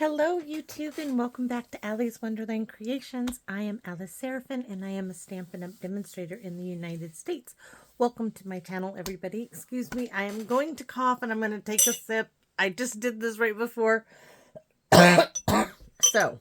Hello YouTube and welcome back to Allie's Wonderland Creations. I am Alice Seraphin and I am a Stampin' Up! Demonstrator in the United States. Welcome to my channel, everybody. Excuse me, I am going to cough and I'm going to take a sip. I just did this right before. So,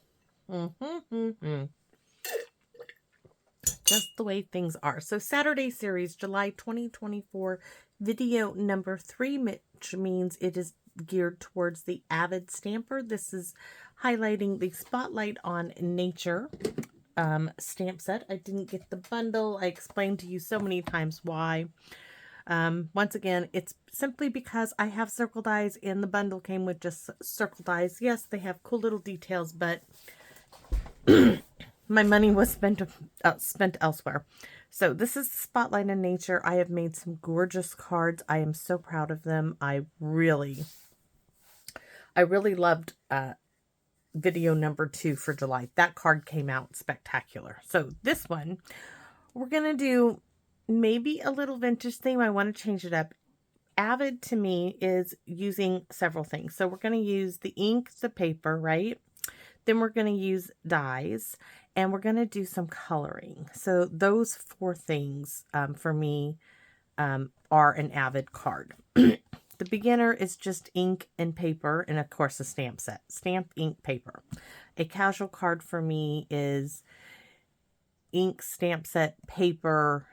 just the way things are. So Saturday series, July 2024, video number 3, which means it is geared towards the Avid stamper. This is highlighting the Spotlight on Nature stamp set. I didn't get the bundle. I explained to you so many times why. Once again, it's simply because I have circle dies and the bundle came with just circle dies. Yes, they have cool little details, but my money was spent elsewhere. So this is Spotlight on Nature. I have made some gorgeous cards. I am so proud of them. I really loved video number 2 for July. That card came out spectacular. So this one, we're going to do maybe a little vintage theme. I want to change it up. Avid to me is using several things. So we're going to use the ink, the paper, right? Then we're going to use dies and we're going to do some coloring. So those 4 things for me are an Avid card. The beginner is just ink and paper, and of course a stamp set. Stamp, ink, paper. A casual card for me is ink, stamp set, paper,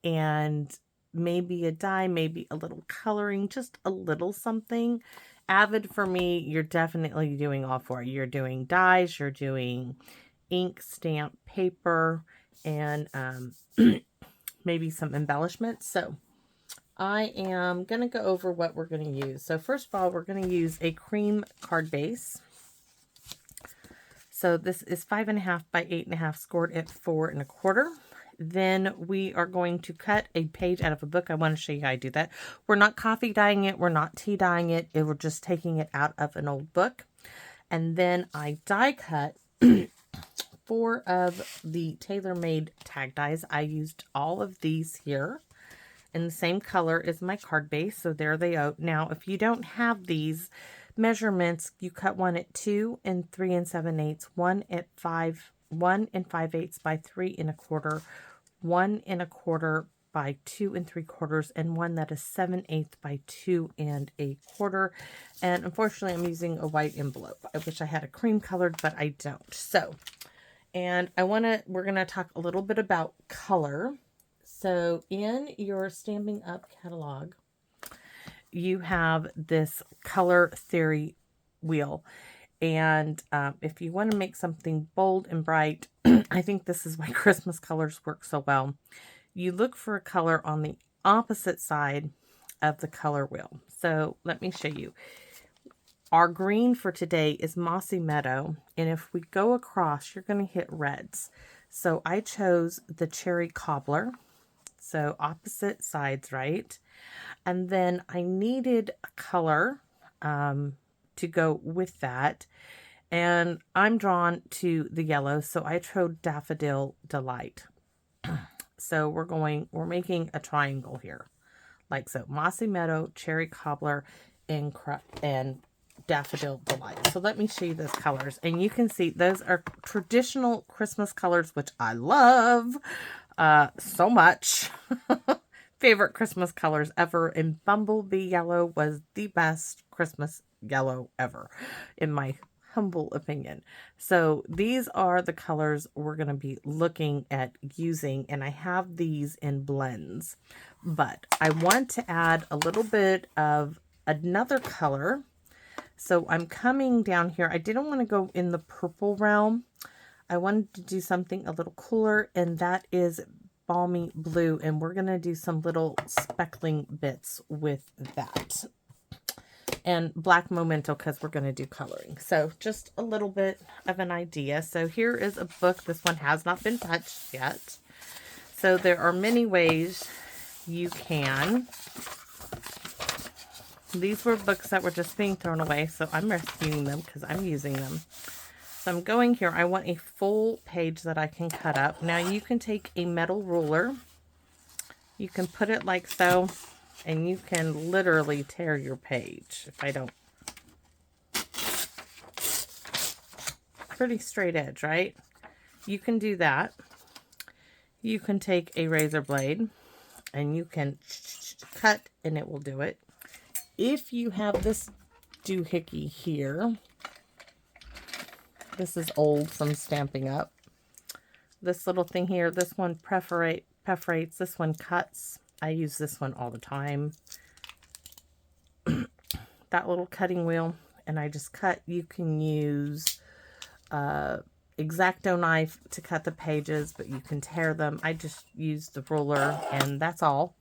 and maybe a die, maybe a little coloring, just a little something. Avid for me, you're definitely doing all 4. You're doing dies, you're doing ink, stamp, paper, and maybe some embellishments. So I am going to go over what we're going to use. So first of all, we're going to use a cream card base. So this is 5.5 by 8.5, scored at 4 1/4. Then we are going to cut a page out of a book. I want to show you how I do that. We're not coffee dyeing it. We're not tea dyeing it. We're just taking it out of an old book. And then I die cut 4 of the tailor-made tag dies. I used all of these here in the same color as my card base. So there they are. Now, if you don't have these measurements, you cut one at 2 and 3 7/8, one at 1 5/8 by 3 1/4, 1 1/4 by 2 3/4, and one that is 7/8 by 2 1/4. And unfortunately, I'm using a white envelope. I wish I had a cream colored, but I don't. So, and we're gonna talk a little bit about color. So in your Stampin' Up catalog, you have this color theory wheel. And if you want to make something bold and bright, I think this is why Christmas colors work so well. You look for a color on the opposite side of the color wheel. So let me show you. Our green for today is Mossy Meadow. And if we go across, you're going to hit reds. So I chose the Cherry Cobbler. So opposite sides, right? And then I needed a color to go with that. And I'm drawn to the yellow, so I chose Daffodil Delight. So we're making a triangle here. Like so. Mossy Meadow, Cherry Cobbler, and Daffodil Delight. So let me show you those colors. And you can see those are traditional Christmas colors, which I love so much. Favorite Christmas colors ever. And Bumblebee Yellow was the best Christmas yellow ever, in my humble opinion. So these are the colors we're going to be looking at using. And I have these in blends. But I want to add a little bit of another color. So I'm coming down here. I didn't want to go in the purple realm. I wanted to do something a little cooler, and that is Balmy Blue, and we're going to do some little speckling bits with that. And Black Memento, because we're going to do coloring. So just a little bit of an idea. So here is a book. This one has not been touched yet. So there are many ways you can. These were books that were just being thrown away, so I'm rescuing them because I'm using them. So I'm going here. I want a full page that I can cut up. Now you can take a metal ruler. You can put it like so, and you can literally tear your page. If I don't Pretty straight edge, right? You can do that. You can take a razor blade and you can cut and it will do it. If you have this doohickey here, this is old from Stampin' Up. This little thing here, this one perforates, this one cuts. I use this one all the time. That little cutting wheel, and I just cut. You can use X-Acto knife to cut the pages, but you can tear them. I just use the ruler, and that's all.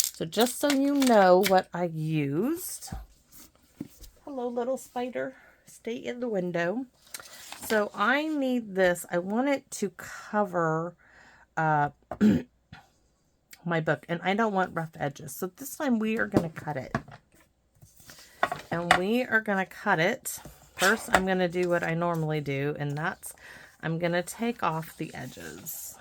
So just so you know what I used. Hello, little spider. Stay in the window. So I need this. I want it to cover my book, and I don't want rough edges. So this time we are going to cut it. And we are going to cut it. First, I'm going to do what I normally do, and that's I'm going to take off the edges.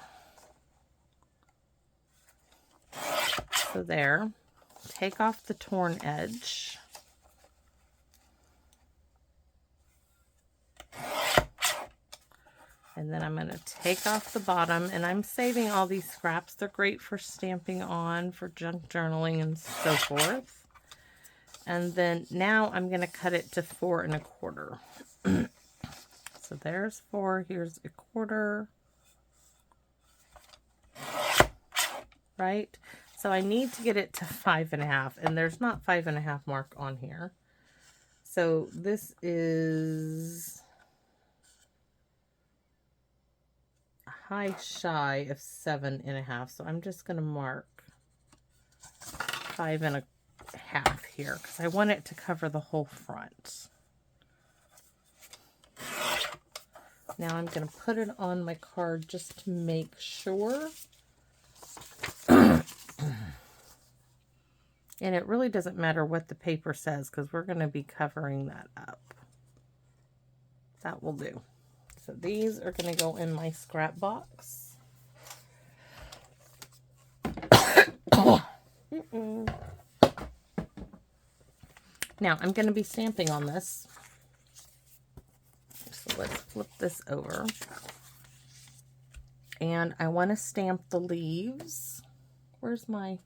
So there. Take off the torn edge. And then I'm going to take off the bottom, and I'm saving all these scraps. They're great for stamping on, for junk journaling, and so forth. And then now I'm going to cut it to 4 1/4. So there's 4, here's 1/4. Right? So I need to get it to 5 1/2, and there's not 5 1/2 mark on here. So this is high shy of 7 1/2. So I'm just going to mark 5 1/2 here because I want it to cover the whole front. Now I'm going to put it on my card just to make sure. And it really doesn't matter what the paper says because we're going to be covering that up. That will do. So these are going to go in my scrap box. Now I'm going to be stamping on this. So let's flip this over. And I want to stamp the leaves. Where's my...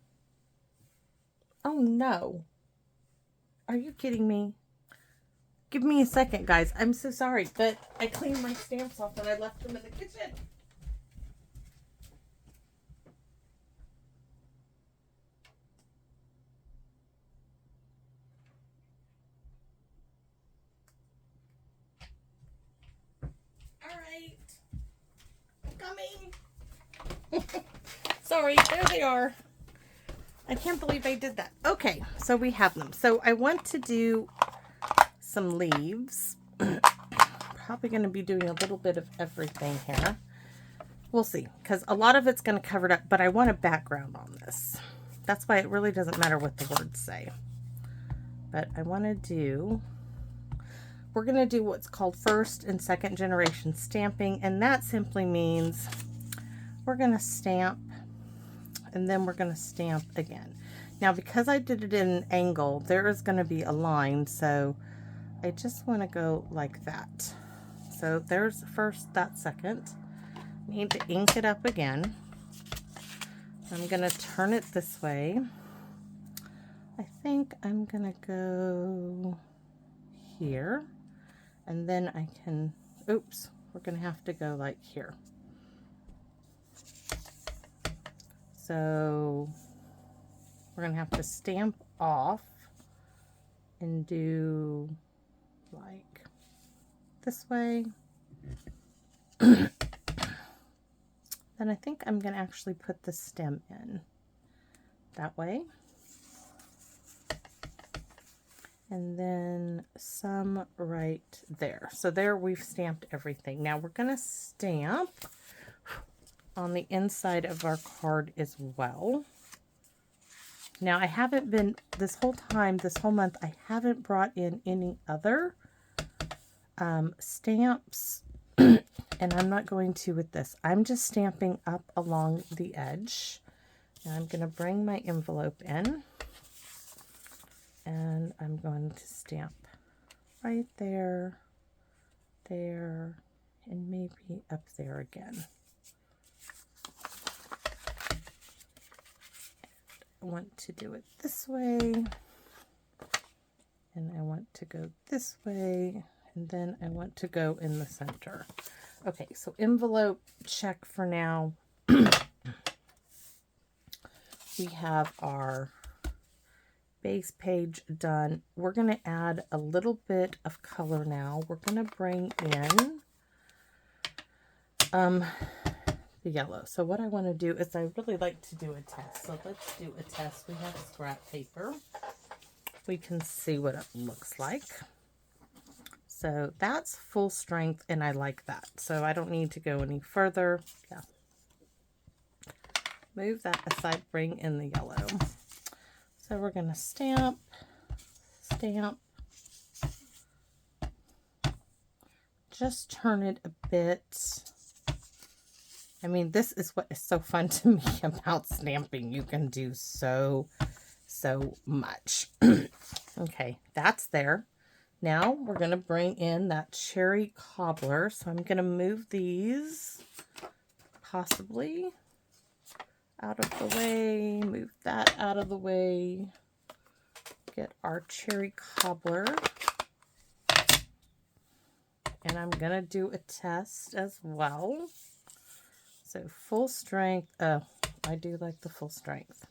Oh no. Are you kidding me? Give me a second, guys. I'm so sorry, but I cleaned my stamps off and I left them in the kitchen. All right. I'm coming. Sorry, there they are. I can't believe I did that. Okay, so we have them. So I want to do some leaves. Probably going to be doing a little bit of everything here. We'll see, because a lot of it's going to cover it up, but I want a background on this. That's why it really doesn't matter what the words say. But I want to do, we're going to do what's called first and second generation stamping, and that simply means we're going to stamp and then we're going to stamp again. Now, because I did it in an angle, there is going to be a line, so I just want to go like that. So there's first, that second. Need to ink it up again. I'm going to turn it this way. I think I'm going to go here, and then I can, oops, we're going to have to go like here. So we're going to have to stamp off and do like this way. Then I think I'm going to actually put the stem in that way. And then some right there. So there we've stamped everything. Now we're going to stamp on the inside of our card as well. Now I haven't been, this whole time, this whole month, I haven't brought in any other stamps. And I'm not going to with this. I'm just stamping up along the edge. And I'm going to bring my envelope in. And I'm going to stamp right there, there, and maybe up there again. I want to do it this way, and I want to go this way, and then I want to go in the center. Okay, so envelope check for now. We have our base page done. We're going to add a little bit of color now. We're going to bring in the yellow. So what I want to do is I really like to do a test. So let's do a test. We have scrap paper. We can see what it looks like. So that's full strength, and I like that. So I don't need to go any further. Yeah. Move that aside, bring in the yellow. So we're going to stamp, stamp. Just turn it a bit. I mean, this is what is so fun to me about stamping. You can do so much. Okay, that's there. Now we're going to bring in that cherry cobbler. So I'm going to move these possibly out of the way. Move that out of the way. Get our cherry cobbler. And I'm going to do a test as well. So full strength. Oh, I do like the full strength.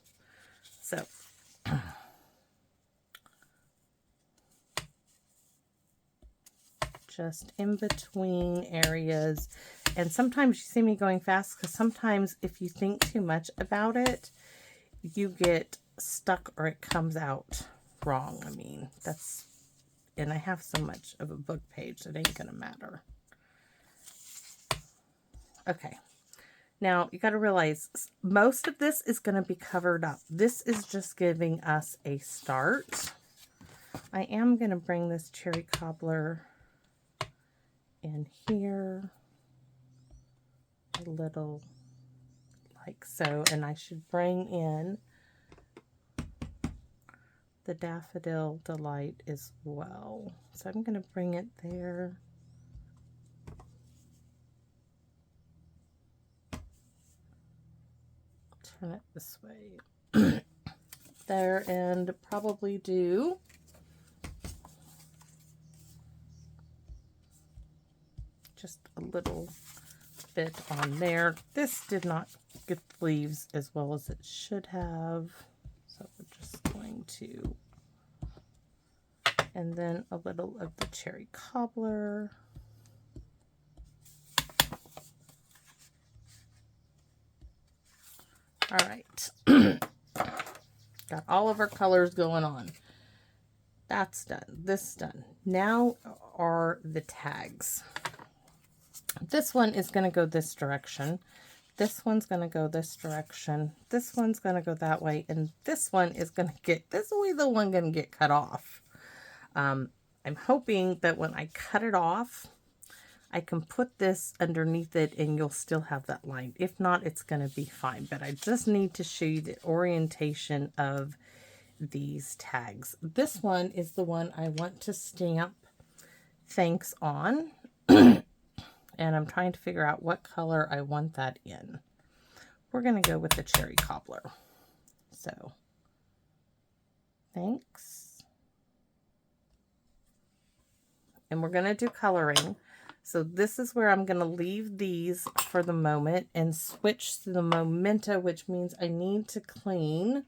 So just in between areas. And sometimes you see me going fast because sometimes if you think too much about it, you get stuck or it comes out wrong. I mean, that's, and I have so much of a book page that ain't gonna matter. Okay. Now you got to realize most of this is going to be covered up. This is just giving us a start. I am going to bring this cherry cobbler in here a little like so, and I should bring in the Daffodil Delight as well. So I'm going to bring it there. Turn it this way. There, and probably do just a little bit on there. This did not get the leaves as well as it should have, so we're just going to, and then a little of the cherry cobbler. All right. Got all of our colors going on. That's done. This done. Now are the tags. This one is going to go this direction. This one's going to go this direction. This one's going to go that way. And this one is going to get, this way the one going to get cut off. I'm hoping that when I cut it off, I can put this underneath it and you'll still have that line. If not, it's going to be fine. But I just need to show you the orientation of these tags. This one is the one I want to stamp thanks on. And I'm trying to figure out what color I want that in. We're going to go with the cherry cobbler. So, thanks. And we're going to do coloring. So this is where I'm going to leave these for the moment and switch to the Memento, which means I need to clean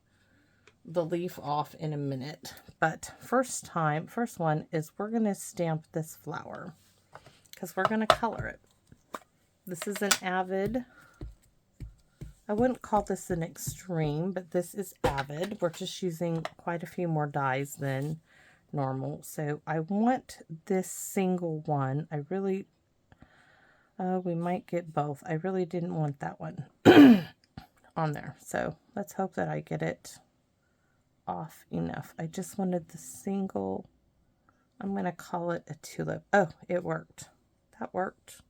the leaf off in a minute. But first one is we're going to stamp this flower because we're going to color it. This is an Avid. I wouldn't call this an extreme, but this is Avid. We're just using quite a few more dyes than normal. So I want this single one. I really, we might get both. I really didn't want that one on there. So let's hope that I get it off enough. I just wanted the single, I'm going to call it a tulip. Oh, it worked. That worked.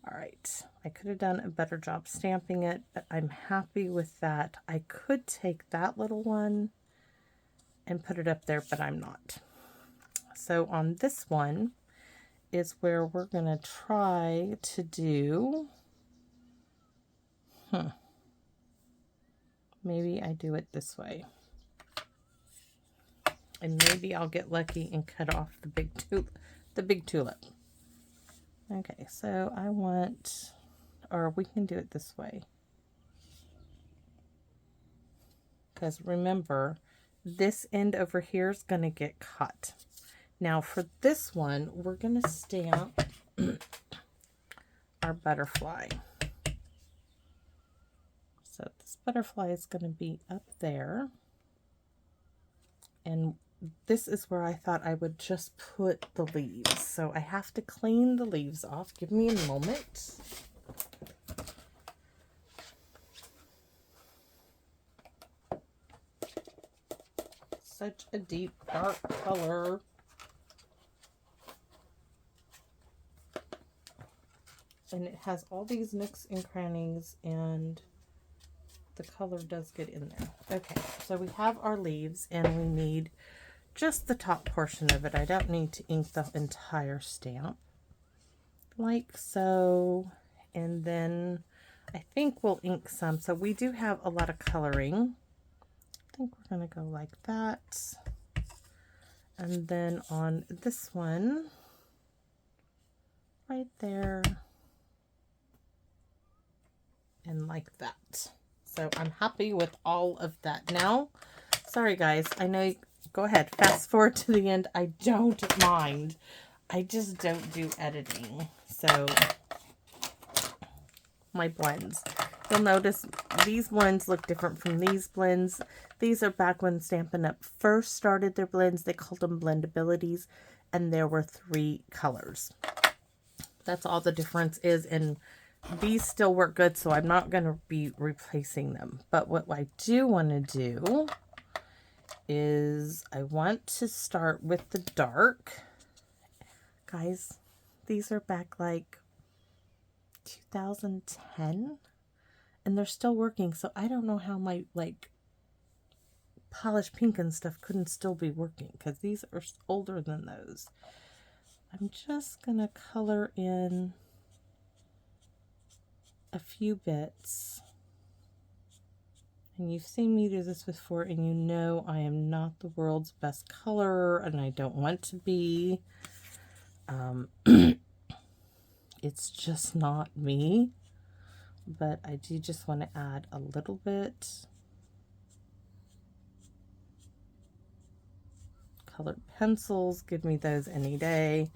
All right. I could have done a better job stamping it, but I'm happy with that. I could take that little one and put it up there, but I'm not. So on this one, is where we're going to try to do, maybe I do it this way. And maybe I'll get lucky and cut off the big tulip. Okay, so I want, or we can do it this way. Because remember, this end over here is going to get cut. Now for this one, we're going to stamp our butterfly. So this butterfly is going to be up there. And this is where I thought I would just put the leaves. So I have to clean the leaves off. Give me a moment. Such a deep, dark color. And it has all these nooks and crannies, and the color does get in there. Okay, so we have our leaves, and we need just the top portion of it. I don't need to ink the entire stamp. Like so. And then I think we'll ink some. So we do have a lot of coloring. I think we're going to go like that. And then on this one, right there, and like that. So I'm happy with all of that. Now, sorry guys, I know, go ahead, fast forward to the end. I don't mind. I just don't do editing. So my blends. You'll notice these blends look different from these blends. These are back when Stampin' Up! First started their blends. They called them blendabilities, and there were 3 colors. That's all the difference is, and these still work good, so I'm not going to be replacing them. But what I do want to do is I want to start with the dark. Guys, these are back like 2010, and they're still working, so I don't know how my like polished pink and stuff couldn't still be working, because these are older than those. I'm just gonna color in a few bits, and you've seen me do this before, and you know I am not the world's best colorer, and I don't want to be. It's just not me, but I do just want to add a little bit. Colored pencils, give me those any day.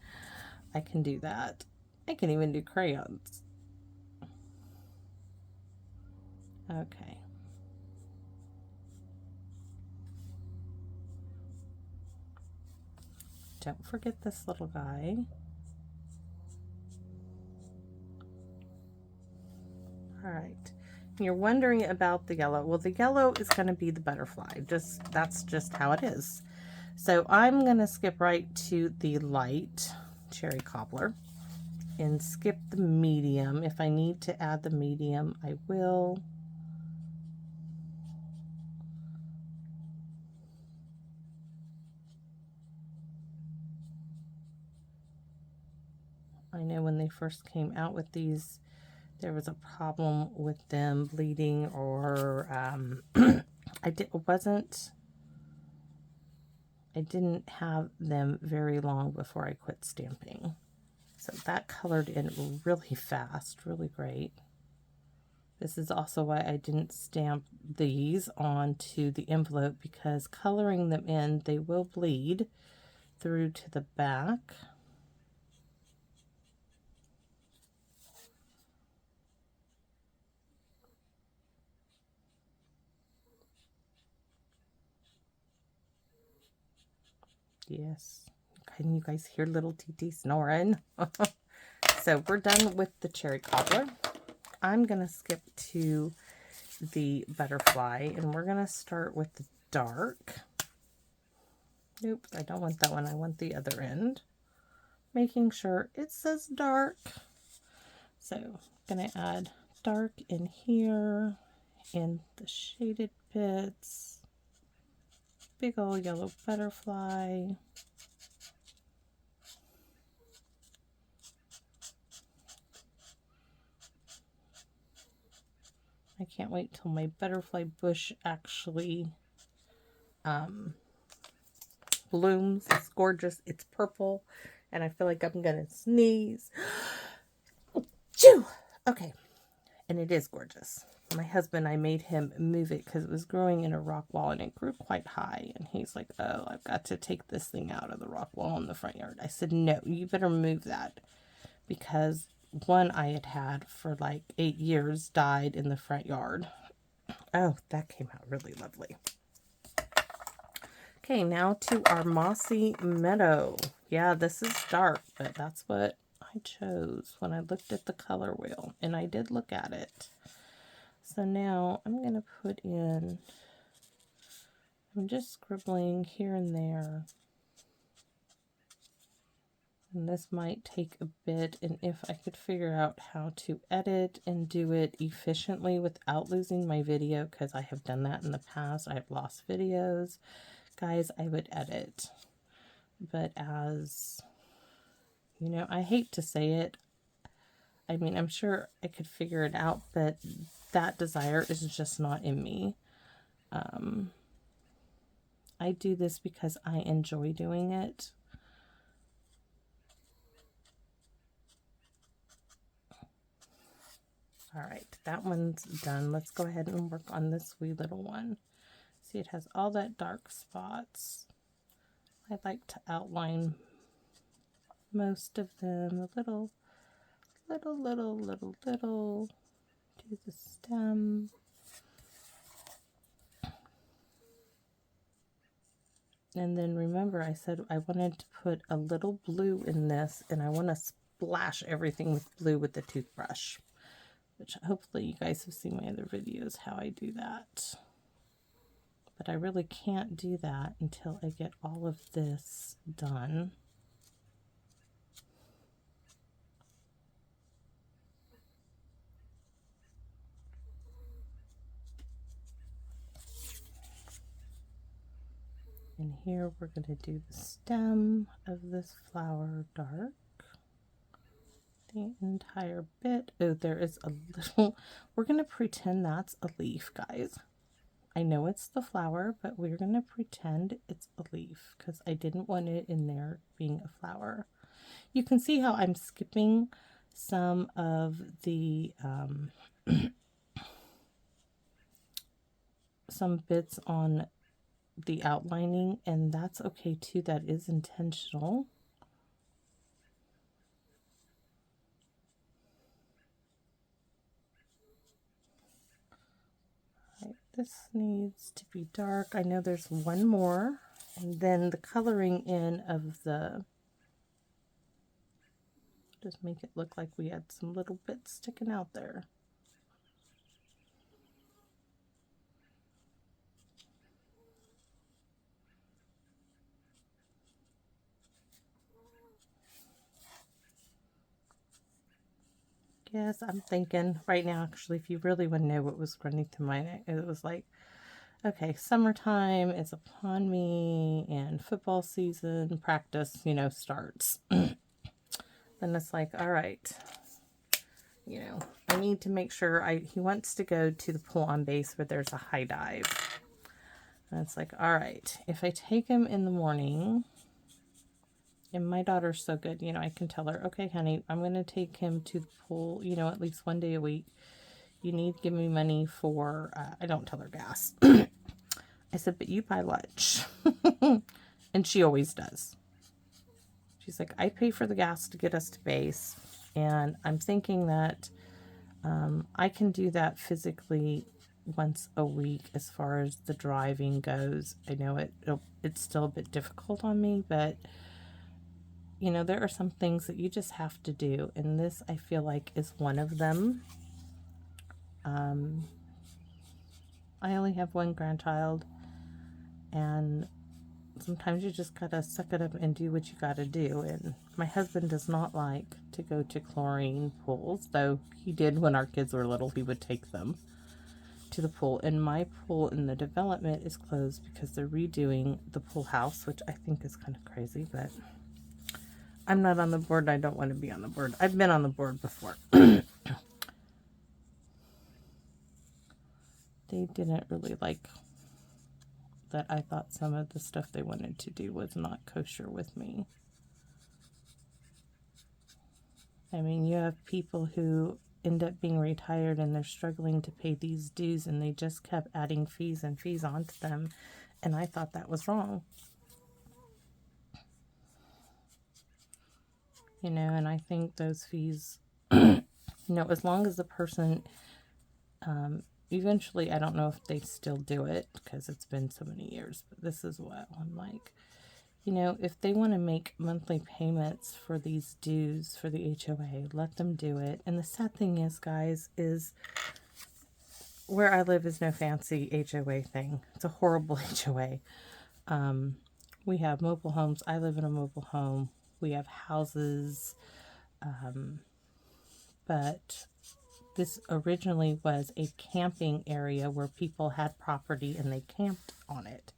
I can do that. I can even do crayons. Okay. Don't forget this little guy. All right. You're wondering about the yellow. Well, the yellow is going to be the butterfly. That's just how it is. So I'm going to skip right to the light cherry cobbler and skip the medium. If I need to add the medium, I will. I know when they first came out with these, there was a problem with them bleeding, or I didn't have them very long before I quit stamping. So that colored in really fast, really great. This is also why I didn't stamp these onto the envelope, because coloring them in, they will bleed through to the back. Yes. Can you guys hear little TT snoring? So we're done with the cherry cobbler. I'm going to skip to the butterfly, and we're going to start with the dark. Nope, I don't want that one. I want the other end. Making sure it says dark. So I'm going to add dark in here, in the shaded bits. Big old yellow butterfly. I can't wait till my butterfly bush actually blooms. It's gorgeous. It's purple. And I feel like I'm going to sneeze. Choo! Okay. And it is gorgeous. My husband, I made him move it because it was growing in a rock wall and it grew quite high. And he's like, oh, I've got to take this thing out of the rock wall in the front yard. I said, no, you better move that. Because one I had for like 8 years died in the front yard. Oh, that came out really lovely. Okay, now to our mossy meadow. Yeah, this is dark, but that's what I chose when I looked at the color wheel, and I did look at it. So now I'm going to put in, I'm just scribbling here and there. And this might take a bit, and if I could figure out how to edit and do it efficiently without losing my video, because I have done that in the past, I have lost videos. Guys, I would edit. But as, you know, I hate to say it. I mean, I'm sure I could figure it out, but that desire is just not in me. I do this because I enjoy doing it. All right, that one's done. Let's go ahead and work on this wee little one. See, it has all that dark spots. I like to outline most of them a little, do the stem. And then remember, I said I wanted to put a little blue in this, and I want to splash everything with blue with the toothbrush, which hopefully you guys have seen my other videos how I do that. But I really can't do that until I get all of this done. And here we're going to do the stem of this flower dark. The entire bit. Oh, there is a little, we're going to pretend that's a leaf, guys. I know it's the flower, but we're going to pretend it's a leaf because I didn't want it in there being a flower. You can see how I'm skipping some of the some bits on the outlining, and that's okay too. That is intentional. Right, this needs to be dark. I know there's one more, and then the coloring in of the, just make it look like we had some little bits sticking out there. Yes, I'm thinking right now, actually, if you really want to know what was running through my neck, it was like, okay, summertime is upon me and football season, practice, you know, starts. Then it's like, all right, you know, I need to make sure he wants to go to the pool on base where there's a high dive. And it's like, all right, if I take him in the morning, and my daughter's so good, you know, I can tell her, okay, honey, I'm going to take him to the pool, you know, at least one day a week. You need to give me money for, I don't tell her gas. I said, but you buy lunch. And she always does. She's like, I pay for the gas to get us to base. And I'm thinking that I can do that physically once a week as far as the driving goes. I know it's still a bit difficult on me, but you know, there are some things that you just have to do, and this I feel like is one of them. I only have one grandchild, and sometimes you just gotta suck it up and do what you gotta do. And my husband does not like to go to chlorine pools, though he did when our kids were little. He would take them to the pool, and my pool in the development is closed because they're redoing the pool house, which I think is kind of crazy, but I'm not on the board. I don't want to be on the board. I've been on the board before. They didn't really like that. I thought some of the stuff they wanted to do was not kosher with me. I mean, you have people who end up being retired and they're struggling to pay these dues, and they just kept adding fees and fees onto them, and I thought that was wrong. You know, and I think those fees, you know, as long as the person, eventually, I don't know if they still do it because it's been so many years, but this is what I'm like. You know, if they want to make monthly payments for these dues for the HOA, let them do it. And the sad thing is, guys, is where I live is no fancy HOA thing. It's a horrible HOA. We have mobile homes. I live in a mobile home. We have houses. But this originally was a camping area where people had property and they camped on it.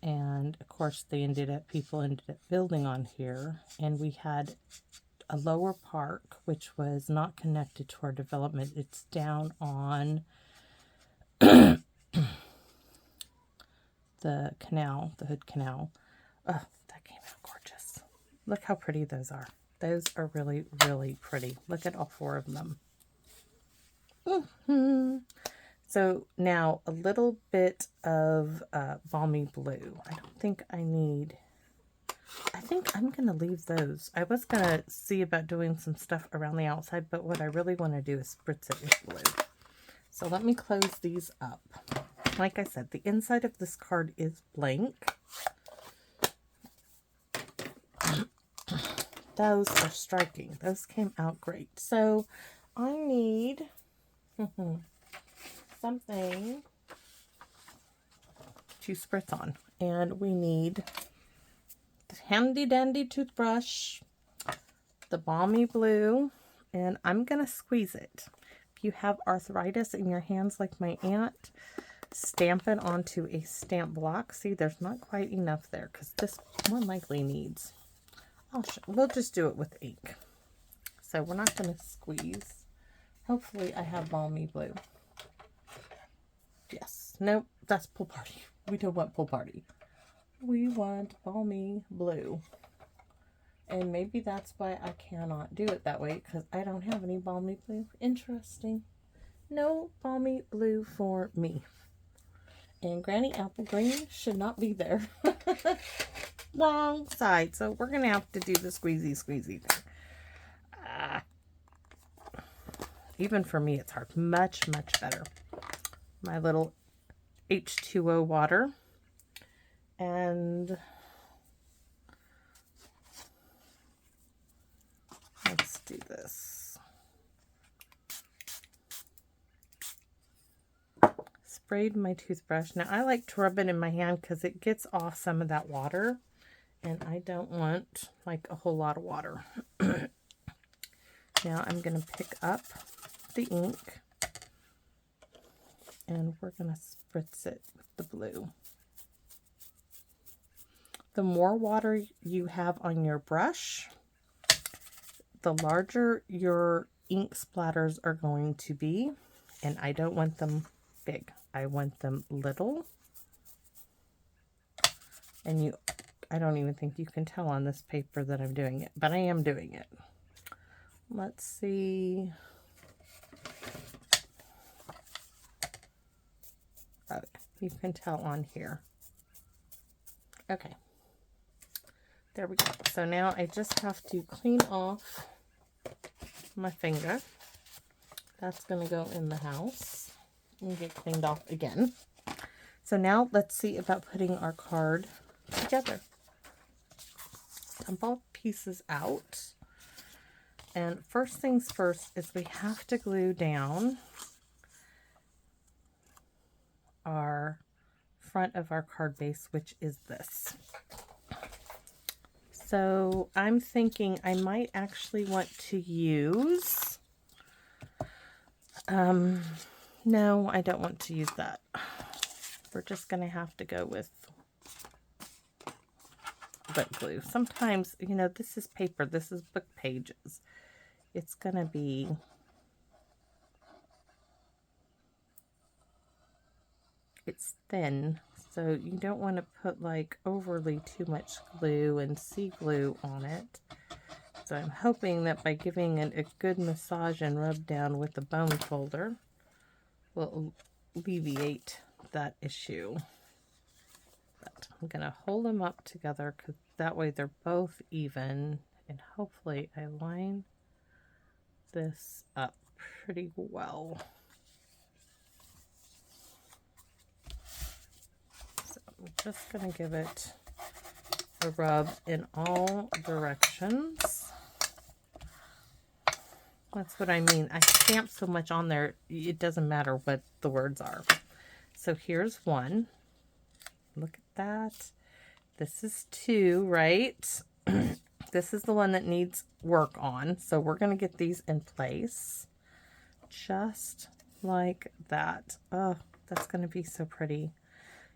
And of course, people ended up building on here, and we had a lower park, which was not connected to our development. It's down on the canal, the Hood Canal. Oh, that came out gorgeous. Look how pretty those are. Those are really, really pretty. Look at all four of them. So now a little bit of balmy blue. I don't think I need... I think I'm going to leave those. I was going to see about doing some stuff around the outside, but what I really want to do is spritz it with blue. So let me close these up. Like I said, the inside of this card is blank. Those are striking. Those came out great. So I need something to spritz on. And we need the handy dandy toothbrush, the balmy blue, and I'm going to squeeze it. If you have arthritis in your hands like my aunt, stamp it onto a stamp block. See, there's not quite enough there because this more likely needs... we'll just do it with ink. So we're not going to squeeze. Hopefully I have balmy blue. Yes. Nope, that's pool party. We don't want pool party. We want balmy blue. And maybe that's why I cannot do it that way, because I don't have any balmy blue. Interesting. No balmy blue for me. And Granny Apple Green should not be there. Wrong side. So we're going to have to do the squeezy thing. Even for me, it's hard. Much, much better. My little H2O water. And let's do this. Sprayed my toothbrush. Now, I like to rub it in my hand because it gets off some of that water. And I don't want, like, a whole lot of water. Now, I'm going to pick up the ink. And we're going to spritz it with the blue. The more water you have on your brush, the larger your ink splatters are going to be. And I don't want them big. I want them little. And I don't even think you can tell on this paper that I'm doing it, but I am doing it. Let's see. Oh, you can tell on here. Okay. There we go. So now I just have to clean off my finger. That's going to go in the house and get cleaned off again. So now let's see about putting our card together. Dump all pieces out. And first things first is we have to glue down our front of our card base, which is this. So I'm thinking I might actually want to use, no, I don't want to use that. We're just going to have to go with book glue. Sometimes, you know, this is paper, this is book pages. It's going to be it's thin, so you don't want to put like overly too much glue and sea glue on it. So I'm hoping that by giving it a good massage and rub down with the bone folder will alleviate that issue. But I'm going to hold them up together because that way they're both even, and hopefully I line this up pretty well. So I'm just going to give it a rub in all directions. That's what I mean. I stamp so much on there, it doesn't matter what the words are. So here's one. Look at that. This is 2, right? This is the one that needs work on. So we're going to get these in place. Just like that. Oh, that's going to be so pretty.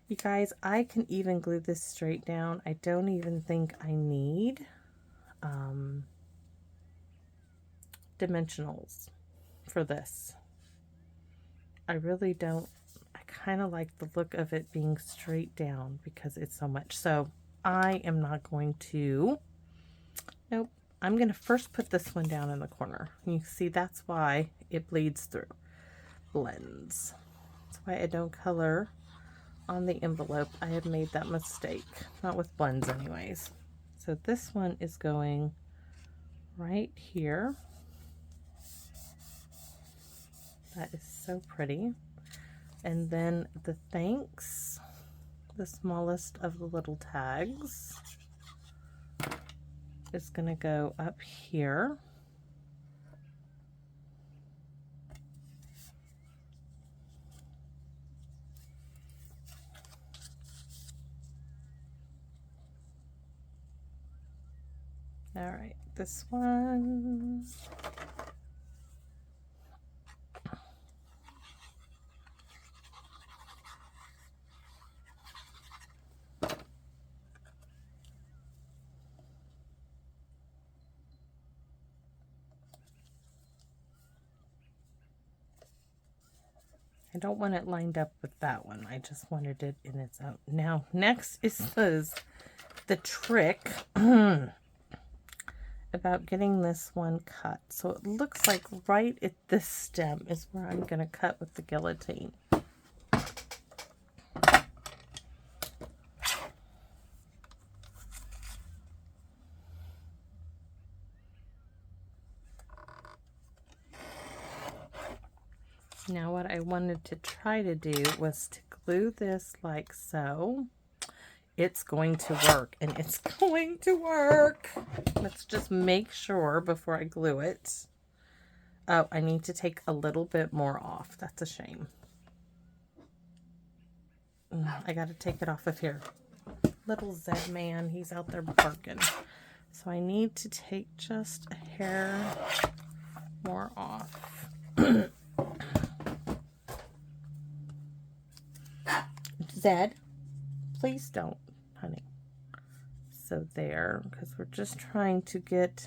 You guys, I can even glue this straight down. I don't even think I need dimensionals for this. I really don't. I kind of like the look of it being straight down because it's so much. So I am not going to, nope, I'm going to first put this one down in the corner. You see, that's why it bleeds through. Blends. That's why I don't color on the envelope. I have made that mistake. Not with blends anyways. So this one is going right here. That is so pretty. And then the thanks, the smallest of the little tags, is going to go up here. All right, this one. I don't want it lined up with that one. I just wanted it in its own. Now, next is the trick about getting this one cut. So it looks like right at this stem is where I'm going to cut with the guillotine. Now what I wanted to try to do was to glue this like so. It's going to work, and it's going to work. Let's just make sure before I glue it. Oh, I need to take a little bit more off. That's a shame. I got to take it off of here. Little Zed man, he's out there barking. So I need to take just a hair more off. Zed, please don't, honey. So there, because we're just trying to get,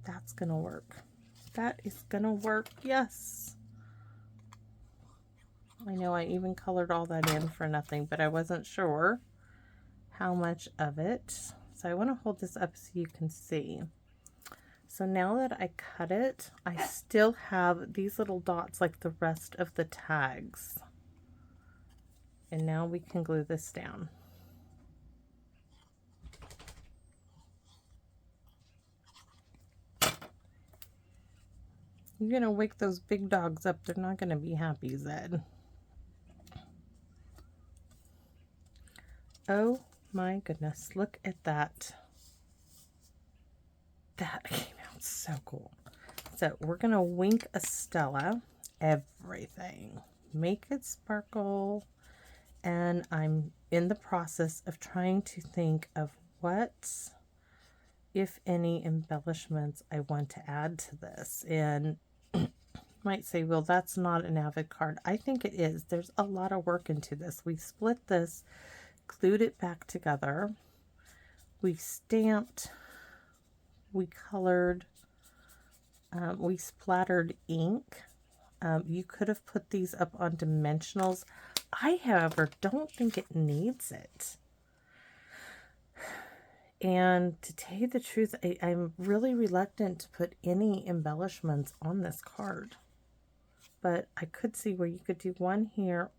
that's gonna work. That is gonna work, yes. I know I even colored all that in for nothing, but I wasn't sure how much of it. So I want to hold this up so you can see. So now that I cut it, I still have these little dots like the rest of the tags. And now we can glue this down. You're going to wake those big dogs up. They're not going to be happy, Zed. Oh my goodness, look at that. That came out so cool. So we're going to wink a Stella everything. Make it sparkle. And I'm in the process of trying to think of what, if any, embellishments I want to add to this. And you might say, well, that's not an Avid card. I think it is. There's a lot of work into this. We split this, glued it back together. We stamped, we colored, we splattered ink You could have put these up on dimensionals. I, however, don't think it needs it. And to tell you the truth, I'm really reluctant to put any embellishments on this card. But I could see where you could do one here,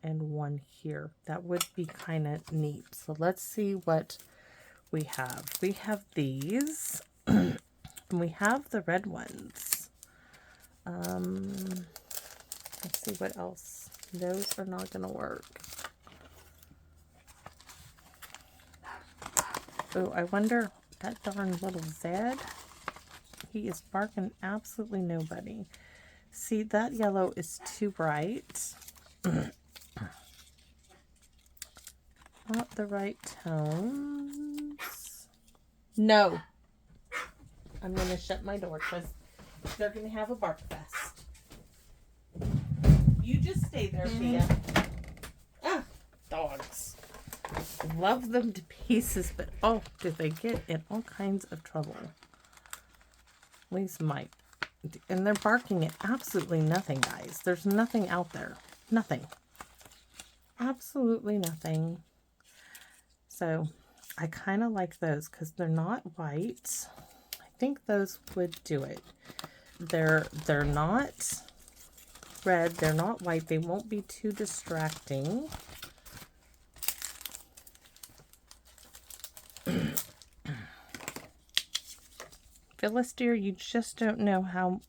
and one here. That would be kind of neat. So let's see what we have. We have these, and we have the red ones. Let's see what else. Those are not going to work. Oh, I wonder, that darn little Zed, he is barking absolutely nobody. See, that yellow is too bright. Not the right tones. No. I'm going to shut my door because they're going to have a bark fest. You just stay there, Thea. Ah, dogs. Love them to pieces, but oh, do they get in all kinds of trouble. At least Mike. And they're barking at absolutely nothing, guys. There's nothing out there. Nothing. Absolutely nothing. So I kind of like those because they're not white. I think those would do it. They're not red. They're not white. They won't be too distracting. Phyllis, dear, you just don't know how...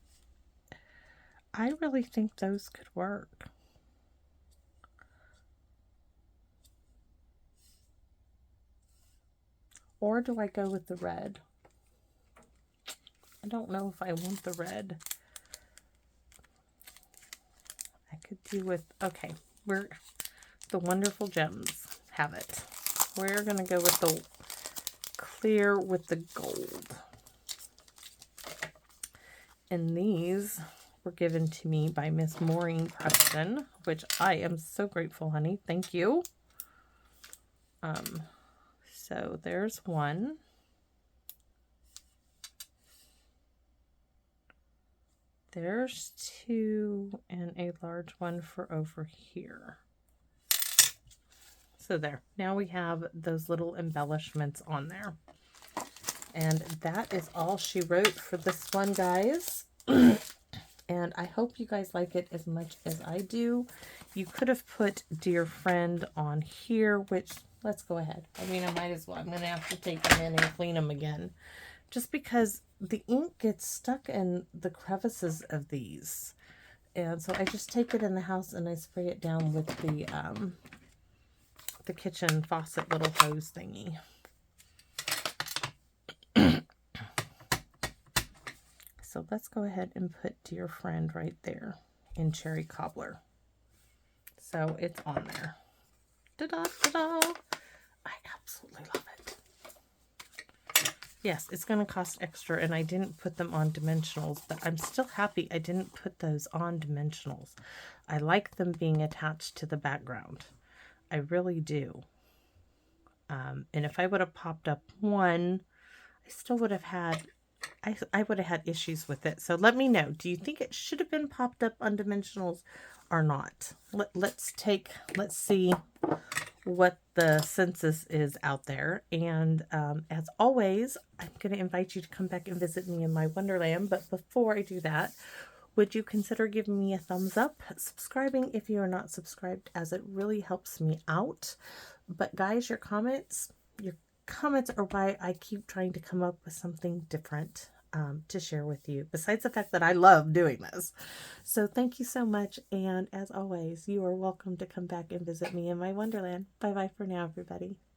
I really think those could work. Or do I go with the red? I don't know if I want the red. I could do with... Okay, we're... The Wonderful Gems have it. We're going to go with the clear with the gold. And these were given to me by Miss Maureen Preston, which I am so grateful, honey. Thank you. So there's one. There's two, and a large one for over here. So there. Now we have those little embellishments on there. And that is all she wrote for this one, guys. And I hope you guys like it as much as I do. You could have put Dear Friend on here, which, let's go ahead. I mean, I might as well. I'm going to have to take them in and clean them again. Just because the ink gets stuck in the crevices of these. And so I just take it in the house and I spray it down with the kitchen faucet little hose thingy. So let's go ahead and put Dear Friend right there in Cherry Cobbler. So it's on there. Ta-da, ta-da! I absolutely love it. Yes, it's going to cost extra, and I didn't put them on dimensionals, but I'm still happy I didn't put those on dimensionals. I like them being attached to the background. I really do. And if I would have popped up one, I still would have had... I would have had issues with it. So let me know. Do you think it should have been popped up on dimensionals or not? Let's see what the census is out there. And as always, I'm going to invite you to come back and visit me in my Wonderland. But before I do that, would you consider giving me a thumbs up, subscribing if you are not subscribed, as it really helps me out. But guys, your comments are why I keep trying to come up with something different to share with you, besides the fact that I love doing this. So thank you so much, and as always, you are welcome to come back and visit me in my Wonderland. Bye bye for now, everybody.